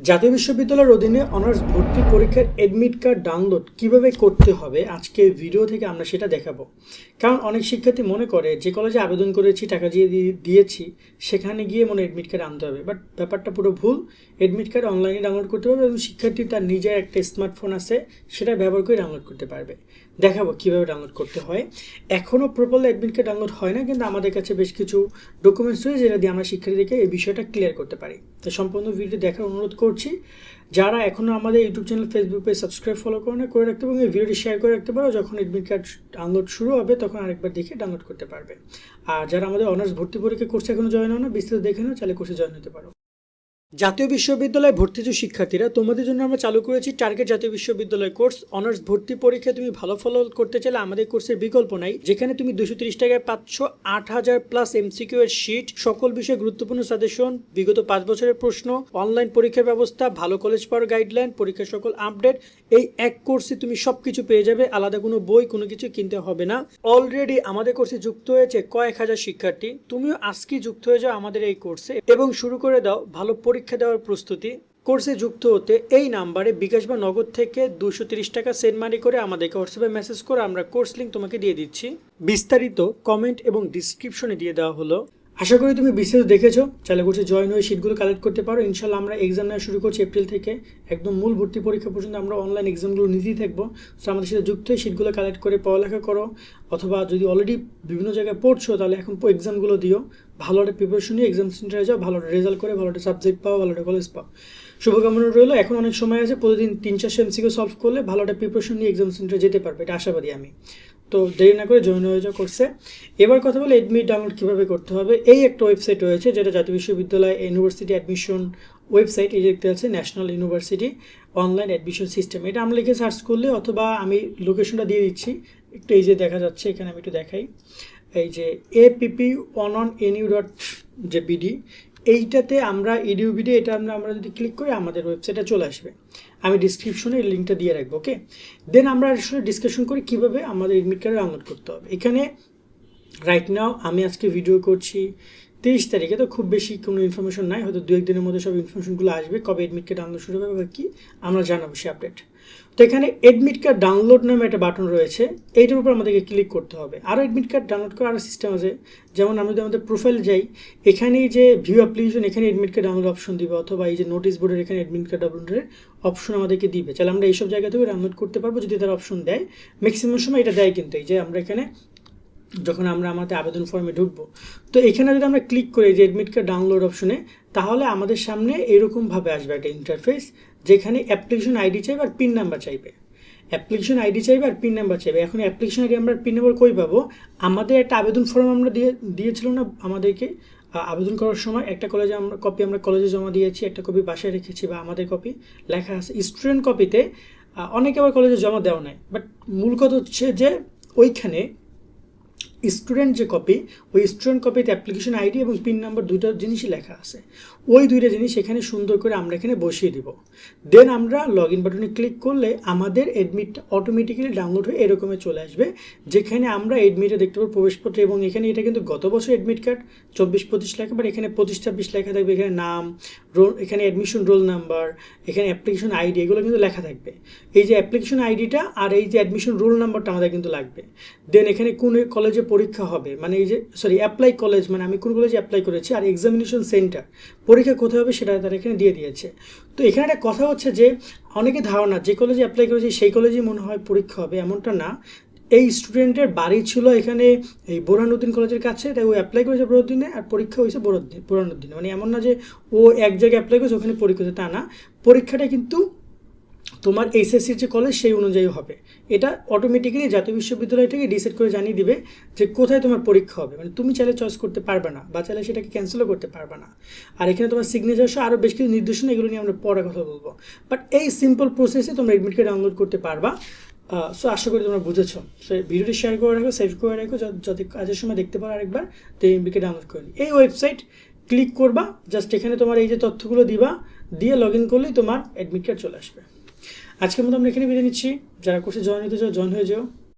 জাতীয় বিশ্ববিদ্যালয়ের অধীনে অনার্স ভর্তি পরীক্ষার অ্যাডমিট কার্ড ডাউনলোড কিভাবে করতে হবে আজকে ভিডিও থেকে আমরা সেটা দেখাবো। কারণ অনেক শিক্ষার্থী মনে করে যে কলেজে আবেদন করেছি টাকা দিয়েছি সেখানে গিয়ে মনে অ্যাডমিট কার্ড আনতে হবে, বাট ব্যাপারটা পুরো ভুল। অ্যাডমিট কার্ড অনলাইনে ডাউনলোড করতে পারবে এবং শিক্ষার্থী তার নিজের একটা স্মার্টফোন আছে সেটা ব্যবহার করে ডাউনলোড করতে পারবে। দেখাবো কীভাবে ডাউনলোড করতে হয়। এখনও প্রপারলি অ্যাডমিট কার্ড ডাউনলোড হয় না, কিন্তু আমাদের কাছে বেশ কিছু ডকুমেন্টস রয়েছে যেটা দিয়ে আমরা শিক্ষার্থীদেরকে এই বিষয়টা ক্লিয়ার করতে পারি। তো সম্পূর্ণ ভিডিও দেখার অনুরোধ করছি। যারা এখনও আমাদের YouTube channel Facebook page subscribe follow করে রাখতে এবং এই ভিডিওটি শেয়ার করে রাখতে পারো। যখন অ্যাডমিট কার্ড ডাউনলোড শুরু হবে তখন আরেকবার দেখে ডাউনলোড করতে পারবে। আর যারা আমাদের অনার্স ভর্তি পরীক্ষা কোর্সে এখনও জয়েন হও না, বিস্তারিত দেখে নাও, চাইলে কোর্সে জয়েন হতে পারো। জাতীয় বিশ্ববিদ্যালয়ে ভর্তিজ শিক্ষার্থীরা, তোমাদের জন্য আমরা চালু করেছি টার্গেট জাতীয় বিশ্ববিদ্যালয় কোর্স। অনার্স ভর্তি পরীক্ষায় তুমি ভালো ফল করতে চাইলে আমাদের কোর্সের বিকল্প নাই, যেখানে তুমি 230 টাকায় পাচ্ছ 8000 প্লাস এমসিকিউ এর শিট, সকল বিষয়ে গুরুত্বপূর্ণ সাজেশন, বিগত 5 বছরের প্রশ্ন, অনলাইন পরীক্ষার ব্যবস্থা, ভালো কলেজ পাওয়ার গাইডলাইন, পরীক্ষার সকল আপডেট। এই এক কোর্সে তুমি সবকিছু পেয়ে যাবে, আলাদা কোনো বই কোনো কিছু কিনতে হবে না। অলরেডি আমাদের কোর্সে যুক্ত হয়েছে কয়েক হাজার শিক্ষার্থী। তুমিও আজকেই যুক্ত হয়ে যাও আমাদের এই কোর্সে এবং শুরু করে দাও ভালো পরীক্ষা দেওয়ার প্রস্তুতি। কোর্সে যুক্ত হতে এই নাম্বারে বিকাশ বা নগদ থেকে 230 টাকা সেন্ড মানি করে আমাদেরকে হোয়াটসঅ্যাপে মেসেজ করে আমরা কোর্স লিঙ্ক তোমাকে দিয়ে দিচ্ছি। বিস্তারিত কমেন্ট এবং ডিসক্রিপশনে দিয়ে দেওয়া হলো। আশা করি তুমি বিস্তারিত দেখেছো। চাইলে কোর্সে জয়েন হয়ে শিটগুলো কালেক্ট করতে পারো। ইনশাল্লাহ আমরা এক্সাম নেওয়া শুরু করছি এপ্রিল থেকে, একদম মূল ভর্তি পরীক্ষা পর্যন্ত আমরা অনলাইন এক্সামগুলো নিতেই থাকবো। সো আমাদের সাথে যুক্ত হয়ে শিটগুলো কালেক্ট করে পড়ালেখা করো, অথবা যদি অলরেডি বিভিন্ন জায়গায় পড়ছো তাহলে এখন এক্সামগুলো দিও। ভালো একটা প্রিপারেশন নিয়ে এক্সাম সেন্টারে যাও, ভালো রেজাল্ট করে ভালো একটা সাবজেক্ট পাও, ভালো একটা কলেজ পাও। শুভকামনা রইল। এখন অনেক সময় আছে, প্রতিদিন 3-400 এমসিকিউ সলভ করলে ভালো একটা প্রিপারেশন নিয়ে এক্সাম সেন্টারে যেতে পারবে, এটা আশাবাদী আমি। তো দেরি না করে জয়েন হয়ে যাওয়া কোর্সে। এবার কথা বলে অ্যাডমিট ডাউনলোড কীভাবে করতে হবে। এই একটা ওয়েবসাইট রয়েছে যেটা জাতীয় বিশ্ববিদ্যালয় ইউনিভার্সিটি অ্যাডমিশন ওয়েবসাইট, এই যে দেখতে আছে national university online admission system. এটা আমরা লিখে সার্চ করলে, অথবা আমি লোকেশনটা দিয়ে দিচ্ছি একটু, এই যে দেখা যাচ্ছে এখানে, আমি একটু দেখাই। এই যে app.onu.jpd, এইটাতে আমরা ইডিউবিডি, এটা আমরা যদি ক্লিক করি আমাদের ওয়েবসাইটে চলে আসবে। আমি ডিসক্রিপশনে এই লিঙ্কটা দিয়ে রাখবো, ওকে। দেন আমরা আসলে ডিসকাশন করি কীভাবে আমাদের এডমিট কার্ড ডাউনলোড করতে হবে। এখানে রাইট নাও আমি আজকে ভিডিও করছি 23 তারিখে, তো খুব বেশি কোনো ইনফরমেশন নাই, হয়তো 2-1 দিনের মধ্যে সব ইনফরমেশনগুলো আসবে, কবে এডমিট কার্ড ডাউনলোড শুরু হবে বা কি আমরা জানাবো সে আপডেট। তো এখানে এডমিট কার্ড ডাউনলোড নামে একটা বাটন রয়েছে, এইটার উপর আমাদেরকে ক্লিক করতে হবে। আরও এডমিট কার্ড ডাউনলোড করার আরও সিস্টেম আছে, যেমন আমরা যদি আমাদের প্রোফাইল যাই, এখানে যে ভিউ অ্যাপ্লিকেশন, এখানে এডমিট কার্ড ডাউনলোড অপশন দিবে, অথবা এই যে নোটিশ বোর্ডের এখানে এডমিট কার্ড ডাউনলোডের অপশন আমাদেরকে দিবে। তাহলে আমরা এইসব জায়গা থেকে ডাউনলোড করতে পারবো যদি তার অপশন দেয়। ম্যাক্সিমাম সময় এটা দেয়, কিন্তু এই যে আমরা এখানে যখন আমরা আমাদের আবেদন ফর্মে ঢুকবো, তো এখানে যদি আমরা ক্লিক করি যে এডমিট কার্ড ডাউনলোড অপশনে, তাহলে আমাদের সামনে এরকমভাবে আসবে একটা ইন্টারফেস, যেখানে অ্যাপ্লিকেশন আইডি চাইবে আর পিন নাম্বার চাইবে। অ্যাপ্লিকেশন আইডি চাইবে আর পিন নাম্বার চাইবে। এখন অ্যাপ্লিকেশন আইডি আমরা পিন নাম্বার কই পাবো? আমাদের একটা আবেদন ফর্ম আমরা দিয়েছিল না আমাদেরকে আবেদন করার সময়, একটা কলেজে আমরা কলেজে জমা দিয়েছি, একটা কপি বাসায় রেখেছি, বা আমাদের কপি লেখা আছে স্টুডেন্ট কপিতে। অনেকে আবার কলেজে জমা দেওয়া নাই, বাট মূল কথা হচ্ছে যে ওইখানে স্টুডেন্ট যে কপি, ওই স্টুডেন্ট কপিতে অ্যাপ্লিকেশন আইডি এবং পিন নাম্বার দুটো জিনিসই লেখা আছে। ওই দুইটা জিনিস এখানে সুন্দর করে আমরা এখানে বসিয়ে দিব। দেন আমরা লগ ইন বাটনে ক্লিক করলে আমাদের এডমিটটা অটোমেটিক্যালি ডাউনলোড হয়ে এরকমে চলে আসবে, যেখানে আমরা এডমিটে দেখতে পাবো প্রবেশপত্র, এবং এখানে এটা কিন্তু গত বছর এডমিট কার্ড 24-25 লেখা, বাট এখানে 25-26 লেখা থাকবে। এখানে নাম, রোল, এখানে অ্যাডমিশন রোল নাম্বার, এখানে অ্যাপ্লিকেশন আইডি, এগুলো কিন্তু লেখা থাকবে। এই যে অ্যাপ্লিকেশন আইডিটা আর এই যে অ্যাডমিশন রোল নাম্বারটা আমাদের কিন্তু লাগবে। দেন এখানে কোন কলেজে পরীক্ষা হবে, মানে এই যে অ্যাপ্লাই কলেজ, মানে আমি কোন কলেজে অ্যাপ্লাই করেছি, আর এক্সামিনেশন সেন্টার, পরীক্ষা কোথায় হবে সেটা তারা এখানে দিয়ে দিয়েছে। তো এখানে একটা কথা হচ্ছে যে অনেকে ধারণা যে কলেজে অ্যাপ্লাই করেছি সেই কলেজেই মনে হয় পরীক্ষা হবে, এমনটা না। এই স্টুডেন্টের বাড়ি ছিল এখানে এই বোরহানুদ্দিন কলেজের কাছে, তাই ও অ্যাপ্লাই করেছে বোরহানুদ্দিনে, আর পরীক্ষা হয়েছে বোরহানুদ্দিনে। মানে এমন না যে ও এক জায়গায় অ্যাপ্লাই করেছে ওখানে পরীক্ষা হচ্ছে, তা না। পরীক্ষাটা কিন্তু তোমার এইচএসসির যে কলেজ সেই অনুযায়ী হবে। এটা অটোমেটিক্যালি জাতীয় বিশ্ববিদ্যালয় থেকে ডিসাইড করে জানিয়ে দিবে যে কোথায় তোমার পরীক্ষা হবে। মানে তুমি চাইলে চয়েস করতে পারবে না, বা চাইলে সেটাকে ক্যান্সেলও করতে পারবে না। আর এখানে তোমার সিগনেচার সহ আরও বেশ কিছু নির্দেশনা, এগুলো নিয়ে আমরা পরে কথা বলবো। বাট এই সিম্পল প্রসেসে তোমরা এডমিট কার্ড ডাউনলোড করতে পারবা। সো আশা করি তোমরা বুঝেছো। সো ভিডিওটি শেয়ার করে রাখো, সেভ করে রাখো, যাতে কাজের সময় দেখতে পারো আরেকবার, তো এডমিট কার্ড ডাউনলোড করে নিই। এই ওয়েবসাইট ক্লিক করবা, জাস্ট এখানে তোমার এই যে তথ্যগুলো দিবা, দিয়ে লগ ইন করলেই তোমার এডমিট কার্ড চলে আসবে। আজকের মতো আমরা এখানে বিদায় নিচ্ছি। যারা কোর্সে জয়েন হতে চাও জয়েন হয়ে যাও।